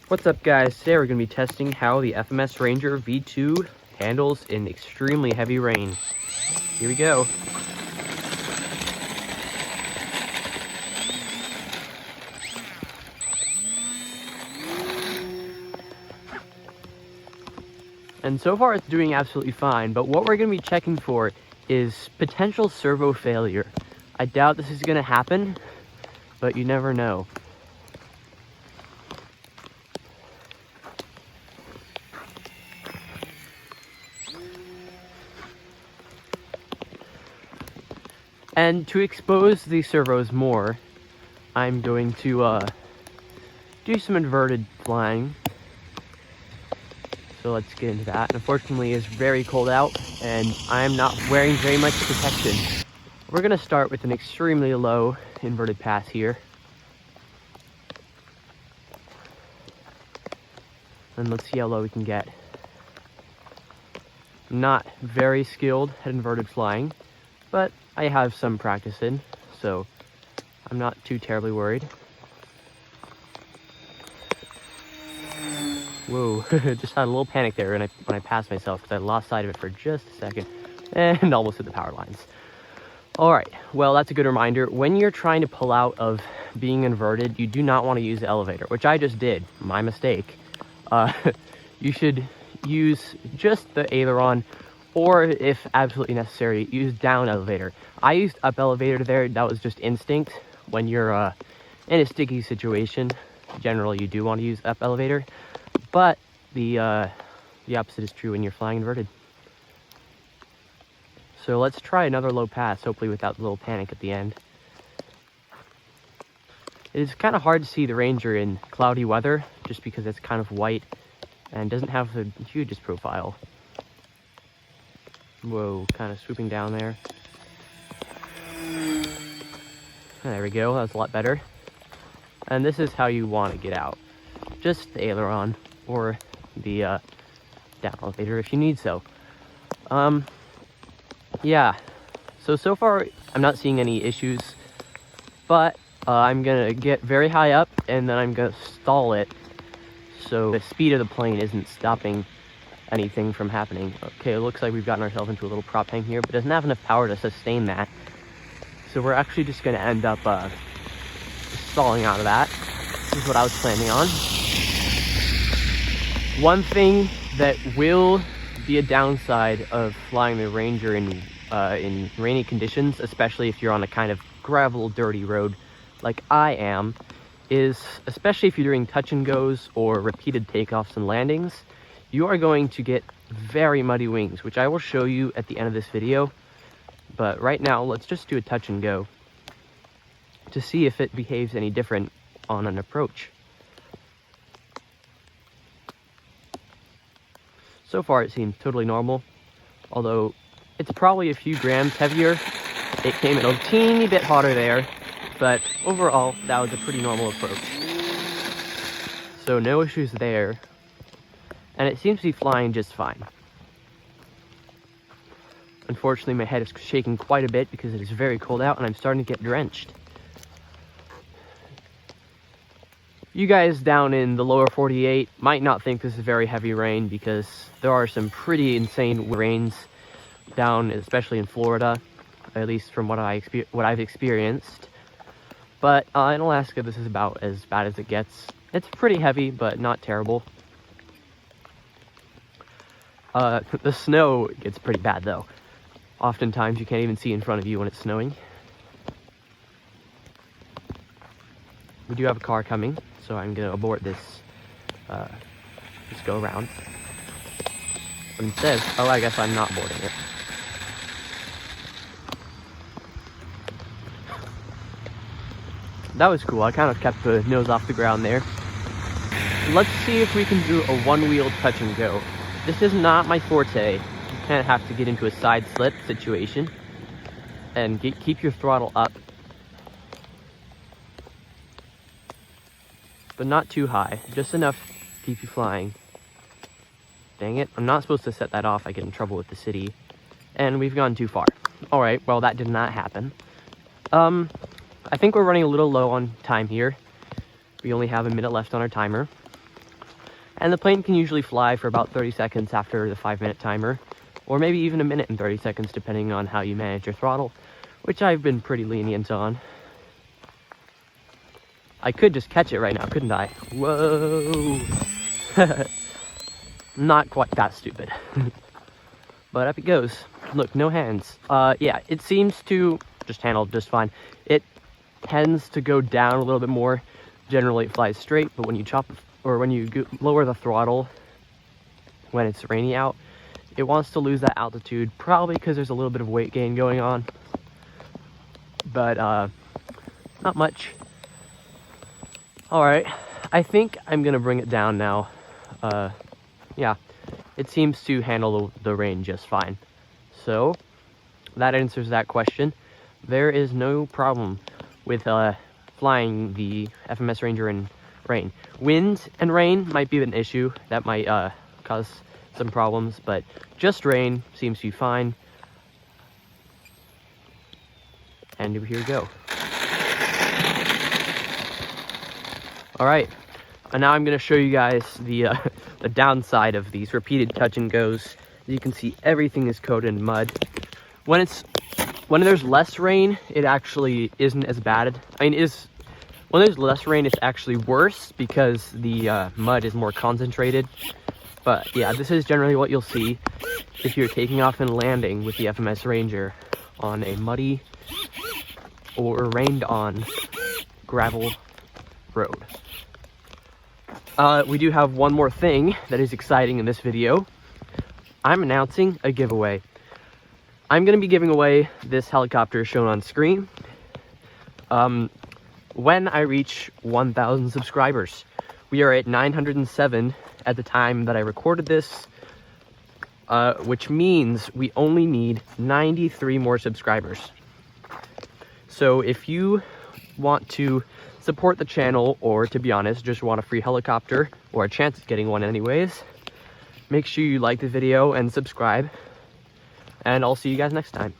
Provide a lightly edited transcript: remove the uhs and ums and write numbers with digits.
What's up guys, today we're going to be testing how the FMS Ranger V2 handles in extremely heavy rain. Here we go. And so far it's doing absolutely fine, but what we're going to be checking for is potential servo failure. I doubt this is going to happen, but you never know. And to expose the servos more, I'm going to do some inverted flying. So let's get into that. Unfortunately, it's very cold out, and I'm not wearing very much protection. We're going to start with an extremely low inverted pass here. And let's see how low we can get. I'm not very skilled at inverted flying, but I have some practice in, so I'm not too terribly worried. Whoa, just had a little panic there when I passed myself because I lost sight of it for just a second and almost hit the power lines. Alright, well that's a good reminder. When you're trying to pull out of being inverted, you do not want to use the elevator, which I just did, my mistake. You should use just the aileron, or if absolutely necessary, use down elevator. I used up elevator there, that was just instinct. When you're in a sticky situation, generally you do want to use up elevator, but the opposite is true when you're flying inverted. So let's try another low pass, hopefully without the little panic at the end. It is kind of hard to see the Ranger in cloudy weather, just because it's kind of white and doesn't have the hugest profile. Whoa, kind of swooping down there. There we go, that was a lot better. And this is how you want to get out. Just the aileron or the down elevator if you need so. Yeah, so far I'm not seeing any issues, but I'm gonna get very high up and then I'm gonna stall it so the speed of the plane isn't stopping anything from happening. Okay, it looks like we've gotten ourselves into a little prop hang here, but it doesn't have enough power to sustain that. So we're actually just going to end up stalling out of that. This is what I was planning on. One thing that will be a downside of flying the Ranger in rainy conditions, especially if you're on a kind of gravel, dirty road like I am, is especially if you're doing touch and goes or repeated takeoffs and landings, you are going to get very muddy wings, which I will show you at the end of this video. But right now, let's just do a touch and go to see if it behaves any different on an approach. So far, it seems totally normal, although it's probably a few grams heavier. It came in a teeny bit hotter there, but overall, that was a pretty normal approach. So no issues there. And it seems to be flying just fine. Unfortunately, my head is shaking quite a bit because it is very cold out and I'm starting to get drenched. You guys down in the lower 48 might not think this is very heavy rain because there are some pretty insane rains down, especially in Florida, at least from what I've experienced. But in Alaska, this is about as bad as it gets. It's pretty heavy, but not terrible. The snow gets pretty bad though. Oftentimes you can't even see in front of you when it's snowing. We do have a car coming, so I'm gonna abort this go around. But it says, oh, I guess I'm not boarding it. That was cool. I kind of kept the nose off the ground there. Let's see if we can do a one-wheel touch and go. This is not my forte. You kind of have to get into a side slip situation and keep your throttle up, but not too high, just enough to keep you flying. Dang it, I'm not supposed to set that off. I get in trouble with the city, and we've gone too far. All right, well, that did not happen. I think we're running a little low on time here. We only have a minute left on our timer. And the plane can usually fly for about 30 seconds after the 5-minute timer, or maybe even a minute and 30 seconds depending on how you manage your throttle, which I've been pretty lenient on. I could just catch it right now, couldn't I? Whoa! Not quite that stupid. But up it goes. Look, no hands. Yeah, it seems to just handle just fine. It tends to go down a little bit more. Generally it flies straight, but when you lower the throttle when it's rainy out, it wants to lose that altitude, probably because there's a little bit of weight gain going on. But not much. Alright, I think I'm gonna bring it down now. Yeah, it seems to handle the rain just fine. So, that answers that question. There is no problem with flying the FMS Ranger in rain. Wind and rain might be an issue. That might cause some problems, but just rain seems to be fine. And here we go. Alright, and now I'm going to show you guys the downside of these repeated touch and goes. As you can see, everything is coated in mud. When there's less rain, it actually isn't as bad. When there's less rain, it's actually worse because the mud is more concentrated. But yeah, this is generally what you'll see if you're taking off and landing with the FMS Ranger on a muddy or rained on gravel road. We do have one more thing that is exciting in this video. I'm announcing a giveaway. I'm going to be giving away this helicopter shown on screen when I reach 1,000 subscribers. We are at 907 at the time that I recorded this, which means we only need 93 more subscribers. So if you want to support the channel, or to be honest, just want a free helicopter, or a chance at getting one anyways, make sure you like the video and subscribe, and I'll see you guys next time.